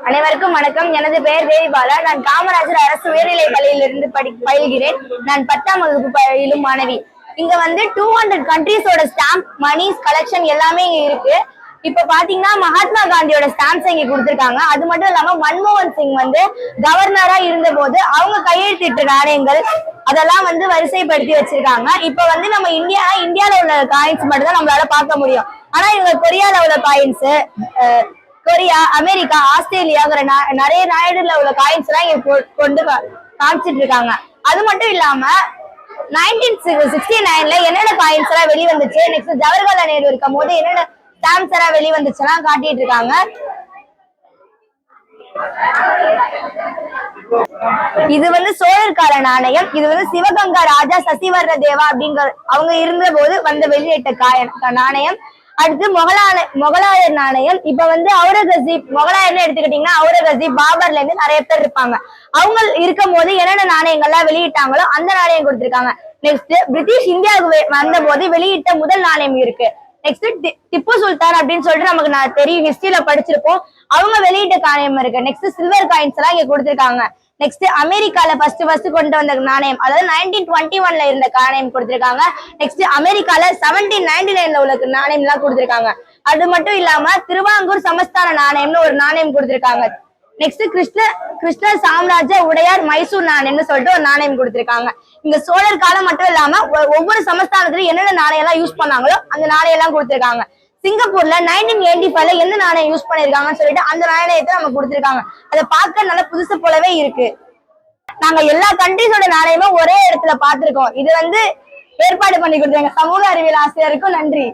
அனைவருக்கும் வணக்கம். எனது பெயர் தேவிபாலா. நான் காமராஜர் அரசு உயர்நிலைப் பள்ளியிலிருந்து பயில்கிறேன். நான் 10ஆம் வகுப்பு பயிலும் மாணவி. இங்க வந்து 200 கண்ட்ரீஸோட ஸ்டாம்ப், மணிஸ் கலெக்ஷன் எல்லாமே இங்க இருக்கு. இப்ப பாத்தீங்கன்னா மகாத்மா காந்தியோட ஸ்டாம்ப்ஸ் இங்க கொடுத்திருக்காங்க. அது மட்டும் இல்லாம மன்மோகன் சிங் வந்து கவர்னரா இருந்த போது அவங்க கையெழுத்திட்ட நாணயங்கள் அதெல்லாம் வந்து வரிசைப்படுத்தி வச்சிருக்காங்க. இப்ப வந்து நம்ம இந்தியால உள்ள காயின்ஸ் மட்டும் தான் நம்மளால பார்க்க முடியும். ஆனா இவங்க கொரியால உள்ள காயின்ஸ், கொரியா, அமெரிக்கா, ஆஸ்திரேலியாங்கிற நிறைய நாடுல உள்ள காயின்ஸ் எல்லாம் இங்க கொண்டு காமிச்சிட்டு இருக்காங்க. அது மட்டும் இல்லாம 1969ல என்னென்ன காயின்ஸ் எல்லாம் வெளிவந்துச்சு, நெக்ஸ்ட் ஜவஹர்லால் நேரு இருக்கும் போது என்னென்ன ஸ்டாம்ப்ஸ் எல்லாம் வெளிவந்துச்சுலாம் காட்டிட்டு இருக்காங்க. இது வந்து சோழர் கால நாணயம். இது வந்து சிவகங்கா ராஜா சசிவர்ண தேவா அப்படிங்கிற அவங்க இருந்த போது வந்து வெளியிட்ட நாணயம். அடுத்து முகலாயர் நாணயம். இப்ப வந்து அவுரகசீப் முகலாயர்னு எடுத்துக்கிட்டீங்கன்னா அவுரகசீப், பாபர்ல இருந்து நிறைய பேர் இருப்பாங்க. அவங்க இருக்கும் போது என்னென்ன நாணயங்கள்லாம் வெளியிட்டாங்களோ அந்த நாணயம் கொடுத்திருக்காங்க. நெக்ஸ்ட் பிரிட்டிஷ் இந்தியாவுக்கு வந்த போது வெளியிட்ட முதல் நாணயம் இருக்கு. நெக்ஸ்ட் திப்பு சுல்தான் அப்படின்னு சொல்லிட்டு நமக்கு தெரியும், ஹிஸ்டரியில படிச்சிருப்போம். அவங்க வெளியிட்ட நாணயம் இருக்கு. நெக்ஸ்ட் சில்வர் காயின்ஸ் எல்லாம் இங்க கொடுத்திருக்காங்க. நெக்ஸ்ட் அமெரிக்கால ஃபர்ஸ்ட் கொண்டு வந்த நாணயம், அதாவது 1921ல இருந்த நாணயம் கொடுத்திருக்காங்க. நெக்ஸ்ட் அமெரிக்கால 1799ல உள்ள நாணயம் எல்லாம் கொடுத்திருக்காங்க. அது மட்டும் இல்லாம திருவாங்கூர் சமஸ்தான நாணயம்னு ஒரு நாணயம் கொடுத்திருக்காங்க. நெக்ஸ்ட் கிருஷ்ண சாம்ராஜ்ய உடையார் மைசூர் நாணயம்னு சொல்லிட்டு ஒரு நாணயம் கொடுத்திருக்காங்க. இங்க சோழர் காலம் மட்டும் இல்லாம ஒவ்வொரு சமஸ்தானத்திலும் என்னென்ன நாணயம் எல்லாம் யூஸ் பண்ணாங்களோ அந்த நாணயம் எல்லாம் கொடுத்திருக்காங்க. சிங்கப்பூர்ல 1985ல எந்த நாணயம் யூஸ் பண்ணிருக்காங்கன்னு சொல்லிட்டு அந்த நாணயத்தை நம்ம கொடுத்திருக்காங்க. அதை பார்க்க நல்ல புதுசு போலவே இருக்கு. நாங்க எல்லா கண்ட்ரிஸோட நாணயமும் ஒரே இடத்துல பார்த்திருக்கோம். இது வந்து ஏற்பாடு பண்ணி கொடுத்தாங்க சமூக அறிவியல் ஆசிரியருக்கும் நன்றி.